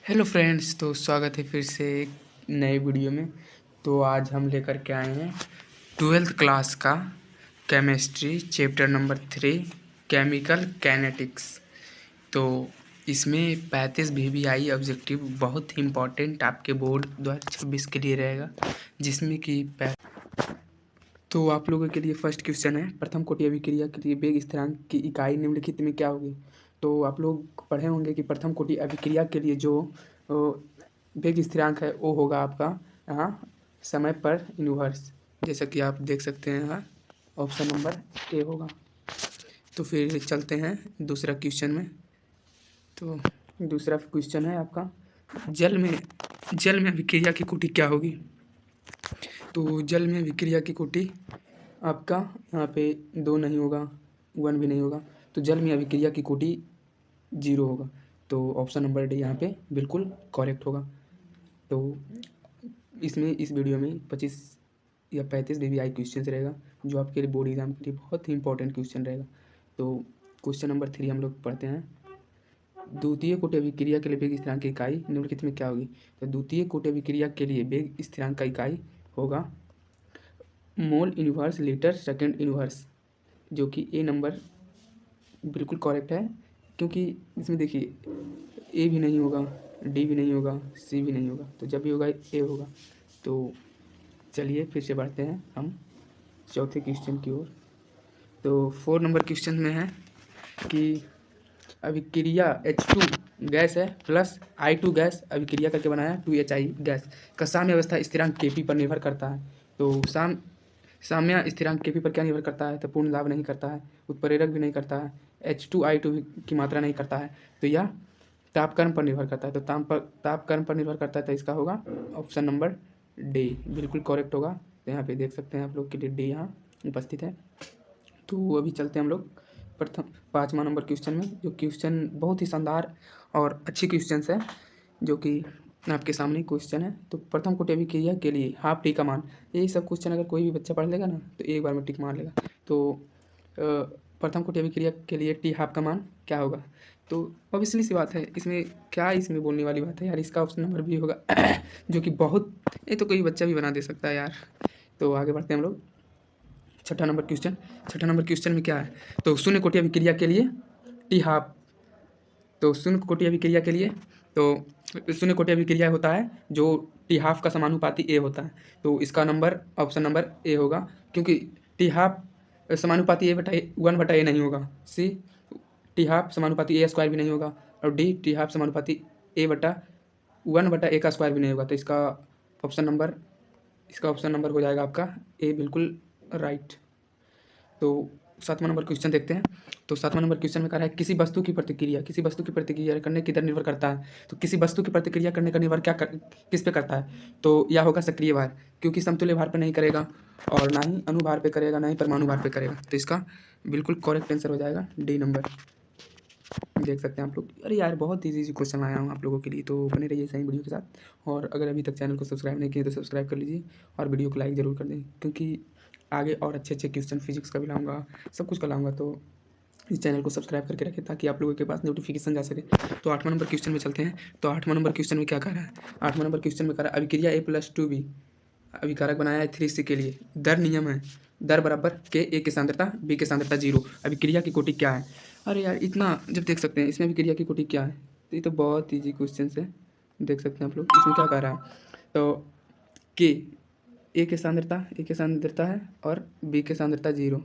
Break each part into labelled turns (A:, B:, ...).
A: Hello friends, तो स्वागत है फिर से एक नए वीडियो में। तो आज हम लेकर के आए हैं 12th क्लास का chemistry chapter number 3 chemical kinetics. तो इसमें 35 VBI ऑब्जेक्टिव बहुत ही इम्पोर्टेंट आपके बोर्ड 2026 के लिए रहेगा, जिसमें कि तो आप लोगों के लिए फर्स्ट क्वेश्चन है, प्रथम कोटि अभिक्रिया के लिए वेग स्थिरांक की इकाई निम्नलिखित में क्या होगी। तो आप लोग पढ़े होंगे कि प्रथम कोटि अभिक्रिया के लिए जो वेग स्थिरांक है वो होगा आपका यहाँ समय पर इनवर्स, जैसा कि आप देख सकते हैं यहाँ ऑप्शन नंबर ए होगा। तो फिर चलते हैं दूसरा क्वेश्चन में। तो दूसरा क्वेश्चन है आपका, जल में अभिक्रिया की कोटि क्या होगी। तो जल में अभिक्रिया की कोटि आपका यहाँ पे 2 नहीं होगा, 1 भी नहीं होगा, तो जल में अभिक्रिया की कोटि 0 होगा। तो ऑप्शन नंबर डी यहाँ पे बिल्कुल करेक्ट होगा। तो इसमें इस वीडियो में 25 या 35 VBI क्वेश्चन रहेगा, जो आपके लिए बोर्ड एग्जाम के लिए बहुत ही इंपॉर्टेंट क्वेश्चन रहेगा। तो क्वेश्चन नंबर 3 हम लोग पढ़ते हैं। द्वितीय कोटि अभिक्रिया के लिए वेग स्थिरांक की इकाई निम्नलिखित में क्या होगी। तो द्वितीय कोटि अभिक्रिया के लिए वेग स्थिरांक का इकाई होगा mole inverse litre second inverse, जो कि ए नंबर बिल्कुल करेक्ट है, क्योंकि इसमें देखिए ए भी नहीं होगा, डी भी नहीं होगा, सी भी नहीं होगा, तो जब भी होगा ए होगा। तो चलिए फिर से बढ़ते हैं हम चौथे क्वेश्चन की ओर। तो 4 नंबर क्वेश्चन में है कि अभिक्रिया H2 गैस है प्लस I2 गैस अभिक्रिया करके बनाया है 2HI गैस का साम्य अवस्था स्थिरांक Kp पर निर्भर करता है। तो साम्य स्थिरांक Kp पर क्या निर्भर करता है। तो पूर्ण लाभ नहीं करता है, उत्प्रेरक भी नहीं करता है, H2I2 की मात्रा नहीं करता है, तो यह तापकर्म पर निर्भर करता है। तो तापकर्म पर निर्भर करता है, तो इसका होगा ऑप्शन नंबर डी बिल्कुल करेक्ट होगा। तो यहाँ पे देख सकते हैं आप लोग के लिए डी यहाँ उपस्थित है। तो अभी चलते हैं हम लोग प्रथम 5वां नंबर क्वेश्चन में, जो क्वेश्चन बहुत ही शानदार और अच्छी क्वेश्चन है, जो कि आपके सामने क्वेश्चन है। तो प्रथम कोटि अभिक्रिया के लिए हाफ टी का मान, यही सब क्वेश्चन अगर कोई भी बच्चा पढ़ लेगा ना तो एक बार में टिक मार लेगा। तो प्रथम कोटि अभिक्रिया के लिए टी हाफ का मान क्या होगा। तो ऑब्वियसली सी बात है, इसमें क्या इसमें बोलने वाली बात है यार, इसका ऑप्शन नंबर भी होगा जो कि बहुत, ये तो कोई बच्चा भी बना दे सकता है यार। तो आगे बढ़ते हैं हम लोग। छठा नंबर क्वेश्चन में क्या है। तो शून्य कोटि अभिक्रिया के लिए टी हाफ, तो शून्य कोटि अभिक्रिया के लिए, तो शून्य कोटि अभिक्रिया होता है जो टी हाफ का समानुपाती ए होता है। तो इसका नंबर ऑप्शन नंबर ए होगा, क्योंकि टी हाफ समानुपाती वन बटा ए नहीं होगा, सी टी हाफ समानुपाती ए स्क्वायर भी नहीं होगा, और डी टी हाफ समानुपाती ए बटा 1/a का स्क्वायर भी नहीं होगा। तो इसका ऑप्शन नंबर हो जाएगा आपका ए बिल्कुल राइट। तो 7वां नंबर क्वेश्चन देखते हैं। तो 7वां नंबर क्वेश्चन में कह रहा है किसी वस्तु की प्रतिक्रिया करने की दर निर्भर करता है। तो किसी वस्तु की प्रतिक्रिया करने का निर्भर किस पे करता है। तो यह होगा सक्रिय भार, क्योंकि समतुल्य भार पे नहीं करेगा, और ना ही अनुभार पे करेगा, ना ही परमाणु भार पे करेगा। तो इसका बिल्कुल करेक्ट आंसर हो जाएगा डी नंबर। देख सकते हैं आप लोग, अरे यार बहुत ईजी क्वेश्चन लाया हूँ आप लोगों के लिए, तो बने रहिए सही वीडियो के साथ। और अगर अभी तक चैनल को सब्सक्राइब नहीं किए तो सब्सक्राइब कर लीजिए, और वीडियो को लाइक ज़रूर कर दें, क्योंकि आगे और अच्छे अच्छे क्वेश्चन फिजिक्स का भी लाऊंगा, सब कुछ का लाऊंगा। तो इस चैनल को सब्सक्राइब करके रखें ताकि आप लोगों के पास नोटिफिकेशन जा सके। तो 8वां नंबर क्वेश्चन में चलते हैं। तो 8वां नंबर क्वेश्चन में क्या कह रहा है। 8वां नंबर क्वेश्चन में कह रहा है अभिक्रिया A+2B अभिकारक बनाया है 3C के लिए, दर नियम है, दर बराबर के ए की सांद्रता बी की सांद्रता 0, अभिक्रिया की कोटि क्या है। अरे यार इतना जब देख सकते हैं इसमें अभिक्रिया की कोटि क्या है, तो ये तो बहुत ईजी क्वेश्चन है। देख सकते हैं आप लोग इसमें क्या कह रहा है। तो के ए की सांद्रता है और बी की सांद्रता 0,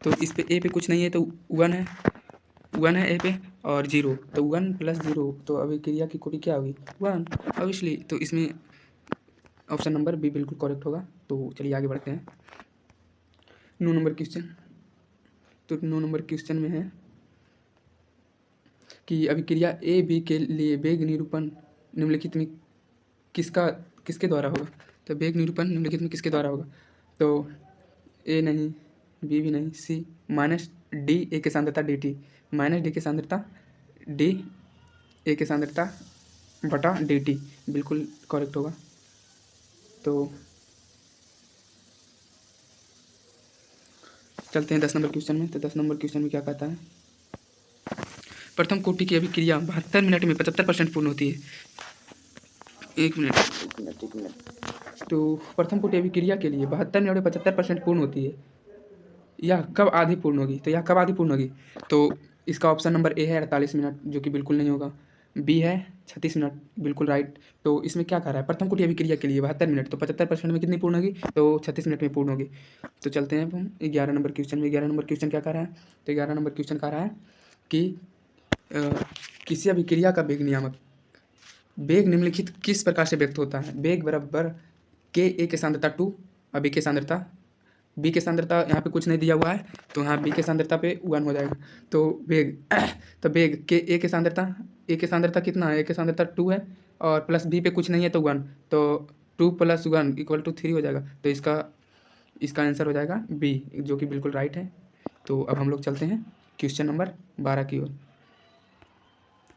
A: तो इस पे ए पे कुछ नहीं है, तो 1 है ए पे और 0, तो 1 + 0, तो अभिक्रिया की कोटि क्या होगी 1 ऑब्वियसली। तो इसमें ऑप्शन नंबर बी बिल्कुल करेक्ट होगा। तो चलिए आगे बढ़ते हैं 9 नंबर क्वेश्चन। तो 9 नंबर क्वेश्चन में है कि अभिक्रिया ए बी के लिए वेग निरूपण निम्नलिखित में किसके द्वारा होगा। तो वेग निरूपण निम्नलिखित में किसके द्वारा होगा। तो ए नहीं, बी भी नहीं, सी -d ए की सांद्रता dt, -d की सांद्रता d ए की सांद्रता बटा dt बिल्कुल करेक्ट होगा। तो चलते हैं 10 नंबर क्वेश्चन में। तो 10 नंबर क्वेश्चन में क्या कहता है। प्रथम कोटि की अभिक्रिया 72 मिनट में 75% पूर्ण होती है। एक मिनट। तो प्रथम कोटि अभिक्रिया के लिए 72 मिनट में 75% पूर्ण होती है। यह कब आधी पूर्ण होगी? तो यह कब आधी पूर्ण होगी? तो इसका ऑप्शन नंबर ए है 48 मिनट, जो कि बिल्कुल नहीं होगा। बी है 36 मिनट, बिल्कुल राइट। तो इसमें क्या कह रहा है? प्रथम कोटि अभिक्रिया के लिए 72 मिनट, तो 75% में कितनी पूर्ण होगी? तो 36 मिनट में पूर्ण होगी। तो चलते हैं अब हम 11 नंबर क्वेश्चन में। 11 नंबर क्वेश्चन क्या कह रहा है? तो 11 नंबर क्वेश्चन कह रहा है कि किसी अभिक्रिया का वेग नियामक, वेग निम्नलिखित किस प्रकार से व्यक्त होता है? वेग बराबर के ए के सांद्रता 2, अब बी के सांद्रता, बी के सांद्रता यहाँ पे कुछ नहीं दिया हुआ है, तो यहाँ बी के सांद्रता पे 1 हो जाएगा। तो वेग तो वेग के ए के सांद्रता, ए के सांद्रता कितना है? ए के सांद्रता 2 है, और प्लस बी पे कुछ नहीं है तो 1, तो 2 + 1 = 3 हो जाएगा। तो इसका आंसर हो जाएगा बी, जो कि बिल्कुल राइट है। तो अब हम लोग चलते हैं क्वेश्चन नंबर 12 की ओर,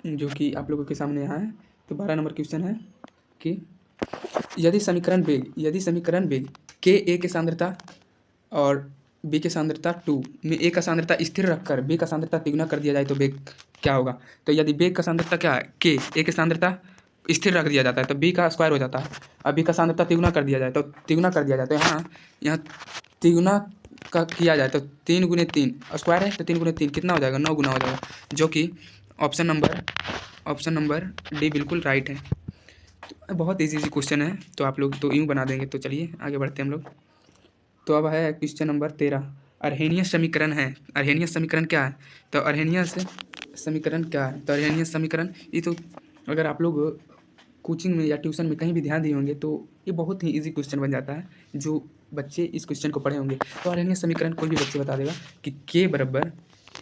A: जो कि आप लोगों के सामने यहाँ है। तो 12 नंबर क्वेश्चन है कि यदि समीकरण वेग के ए के सांद्रता और बी के सांद्रता 2 में ए का सांद्रता स्थिर रखकर बी का सांद्रता तिगुना कर दिया जाए तो वेग क्या होगा? तो यदि वेग का सांद्रता क्या है? के, ए के सांद्रता स्थिर रख दिया जाता है तो बी का स्क्वायर हो जाता है, और बी का सांद्रता तिगुना कर दिया जाए तो यहाँ तिगुना का किया जाए तो 3 × 3 स्क्वायर है, तो 3 × 3 कितना हो जाएगा? 9 गुना हो जाएगा, जो कि ऑप्शन नंबर डी बिल्कुल राइट है। तो बहुत ईजी क्वेश्चन है, तो आप लोग तो यूँ बना देंगे। तो चलिए आगे बढ़ते हैं हम लोग। तो अब है क्वेश्चन नंबर 13, अर्हेनियस समीकरण है। अर्हेनियस समीकरण क्या है? तो अर्हेनियस समीकरण क्या है? तो अर्हेनियस समीकरण, ये तो अगर आप लोग कोचिंग में या ट्यूशन में कहीं भी ध्यान दिए होंगे तो ये बहुत ही इजी क्वेश्चन बन जाता है, जो बच्चे इस क्वेश्चन को पढ़े होंगे। तो अर्हेनियस समीकरण कोई भी बच्चे बता देगा कि के बराबर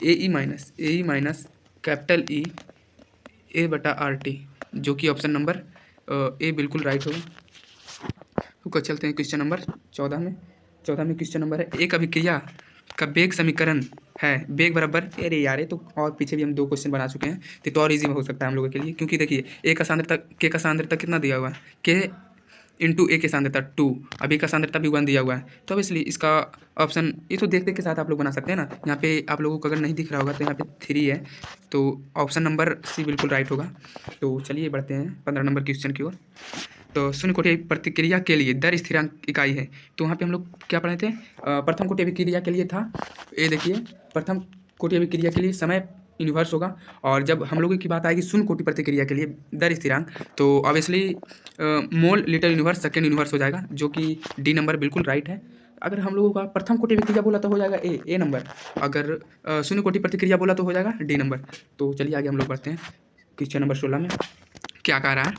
A: ए E minus capital E A/RT, जो कि ऑप्शन नंबर ए बिल्कुल राइट होगा। तो चलते हैं क्वेश्चन नंबर 14 में। 14 में क्वेश्चन नंबर है, एक अभिक्रिया का वेग समीकरण है वेग बराबर, अरे यार ये तो और पीछे भी हम 2 क्वेश्चन बना चुके हैं, तो और इजी हो सकता है हम लोगों के लिए, क्योंकि देखिए ए का सांद्रता, के का सांद्रता कितना दिया हुआ है? के × ए के सांद्रता 2, अभी का सांद्रता भी 1 दिया हुआ है। तो अब इसलिए इसका ऑप्शन, ये तो देखते के साथ आप लोग बना सकते हैं ना। यहाँ पे आप लोगों को अगर नहीं दिख रहा होगा तो यहाँ पे 3 है, तो ऑप्शन नंबर सी बिल्कुल राइट होगा। तो चलिए बढ़ते हैं 15 नंबर क्वेश्चन की ओर। तो शून्य कोटि प्रतिक्रिया के लिए दर स्थिरांक इकाई है। तो वहाँ पे हम लोग क्या पढ़े थे? प्रथम कोटि अभिक्रिया के लिए था, ये देखिए प्रथम कोटि अभिक्रिया के लिए समय इन्वर्स होगा, और जब हम लोगों की बात आएगी शून्य कोटि प्रतिक्रिया के लिए दर स्थिरांक, तो obviously mole litre inverse second inverse हो जाएगा, जो कि डी नंबर बिल्कुल राइट है। अगर हम लोगों का प्रथम कोटि अभिक्रिया बोला तो हो जाएगा ए नंबर, अगर शून्य कोटि प्रतिक्रिया बोला तो हो जाएगा डी नंबर। तो चलिए आगे हम लोग बढ़ते हैं क्वेश्चन नंबर 16 में। क्या कह रहा है?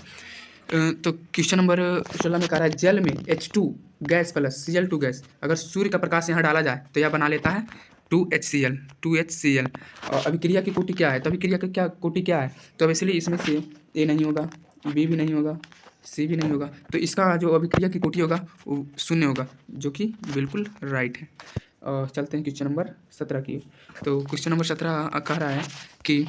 A: तो क्वेश्चन नंबर 16 में कह रहा है, जल में H2 gas plus Cl2 gas, अगर सूर्य का प्रकाश यहाँ डाला जाए तो यह बना लेता है 2HCl। और अभिक्रिया की कोटि क्या है? तो अभिक्रिया की क्या कोटि क्या है? तो अब इसलिए इसमें से ए नहीं होगा, बी भी नहीं होगा, सी भी नहीं होगा, तो इसका जो अभिक्रिया की कोटि होगा वो 0 होगा, जो कि बिल्कुल राइट है। चलते हैं क्वेश्चन नंबर 17 की। तो क्वेश्चन नंबर 17 कह रहा है कि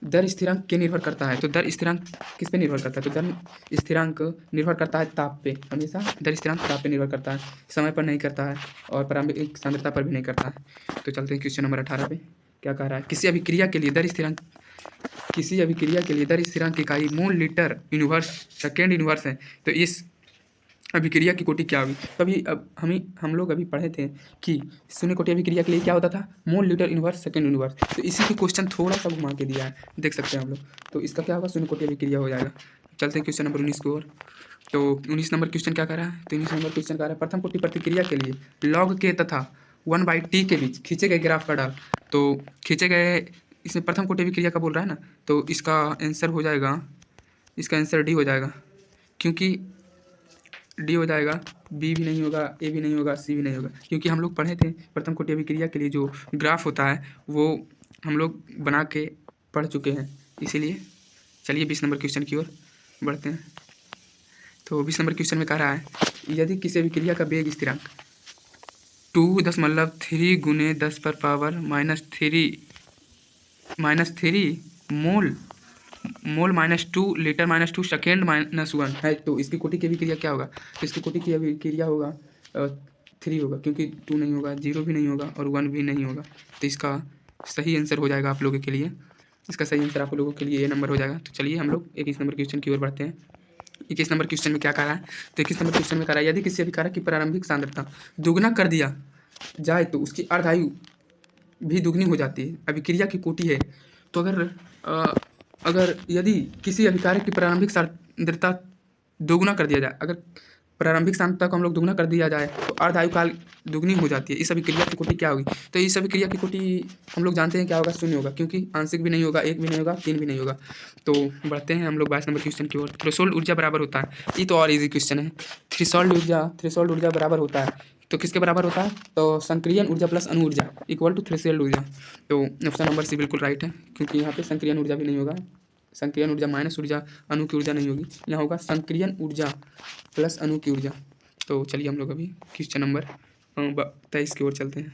A: दर स्थिरांक के निर्भर करता है। तो दर स्थिरांक किस पे निर्भर करता है? तो दर स्थिरांक निर्भर करता है ताप पे, हमेशा दर स्थिरांक ताप पे निर्भर करता है, समय पर नहीं करता है, और प्रारंभिक सांद्रता पर भी नहीं करता है। तो चलते हैं क्वेश्चन नंबर 18 पे। क्या कह रहा है? किसी अभिक्रिया के लिए दर स्थिरांक की इकाई mole litre inverse second inverse है, तो इस अभिक्रिया की कोटि क्या होगी? तो अभी अब हम लोग अभी पढ़े थे कि शून्य कोटि अभिक्रिया के लिए क्या होता था? Mole litre inverse second inverse. तो इसी के क्वेश्चन थोड़ा सा घुमा के दिया है, देख सकते हैं हम लोग। तो इसका क्या होगा? शून्य कोटि अभिक्रिया हो जाएगा। चलते हैं क्वेश्चन नंबर 19 की ओर। तो 19 नंबर क्वेश्चन क्या कर रहा है? तो 19 नंबर क्वेश्चन कह रहा है, प्रथम कोटि प्रतिक्रिया के लिए लॉग के तथा 1/t के बीच खींचे गए ग्राफ का डाल। तो खींचे गए, इसमें प्रथम कोटि अभिक्रिया का बोल रहा है ना, तो इसका आंसर हो जाएगा, इसका आंसर डी हो जाएगा, क्योंकि डी हो जाएगा, बी भी नहीं होगा, ए भी नहीं होगा, सी भी नहीं होगा, क्योंकि हम लोग पढ़े थे प्रथम कोटि अभिक्रिया के लिए जो ग्राफ होता है वो हम लोग बना के पढ़ चुके हैं, इसीलिए। चलिए 20 नंबर क्वेश्चन की ओर बढ़ते हैं। तो 20 नंबर क्वेश्चन में कह रहा है, यदि किसी अभिक्रिया का वेग स्थिरांक 2.3 × 10⁻³ मोल -2 लीटर -2 सेकेंड -1 है, तो इसकी कोटि की अभिक्रिया क्या होगा? तो इसकी कोटि की अभिक्रिया होगा 3 होगा, क्योंकि 2 नहीं होगा, 0 भी नहीं होगा और 1 भी नहीं होगा। तो इसका सही आंसर हो जाएगा आप लोगों के लिए इसका सही आंसर आप लोगों के लिए ए नंबर हो जाएगा। तो चलिए हम लोग 21 नंबर क्वेश्चन की ओर बढ़ते हैं। 21 नंबर क्वेश्चन में क्या कह रहा है? तो 21 नंबर क्वेश्चन में कह रहा है, यदि किसी अभिकारक की प्रारंभिक सांद्रता दोगुना कर दिया जाए तो उसकी अर्धायु भी दुगनी हो जाती है। अभिक्रिया की कोटि है। तो अगर यदि किसी अभिकारक की प्रारंभिक सांद्रता दोगुना कर दिया जाए, अगर प्रारंभिक सांद्रता को हम लोग दुगना कर दिया जाए तो अर्धायु काल दुगनी हो जाती है। इस अभिक्रिया की कोटि क्या होगी? तो इस अभिक्रिया की कोटि हम लोग जानते हैं क्या होगा, शून्य होगा, क्योंकि आंशिक भी नहीं होगा, एक भी नहीं होगा, तीन भी नहीं होगा। तो बढ़ते हैं हम लोग 22 नंबर क्वेश्चन की ओर। थ्रेशोल्ड ऊर्जा बराबर होता है, ये तो और इजी क्वेश्चन है। थ्रेशोल्ड ऊर्जा बराबर होता है, तो किसके बराबर होता है? तो संक्रियन ऊर्जा प्लस अणु ऊर्जा इक्वल टू थ्रेशोल्ड ऊर्जा। तो ऑप्शन नंबर सी बिल्कुल राइट है, क्योंकि यहाँ पे संक्रियन ऊर्जा भी नहीं होगा। संक्रियन ऊर्जा माइनस ऊर्जा अणु की ऊर्जा नहीं होगी, यहाँ होगा संक्रियन ऊर्जा प्लस अणु की ऊर्जा। तो चलिए हम लोग अभी क्वेश्चन नंबर 23 की ओर चलते हैं।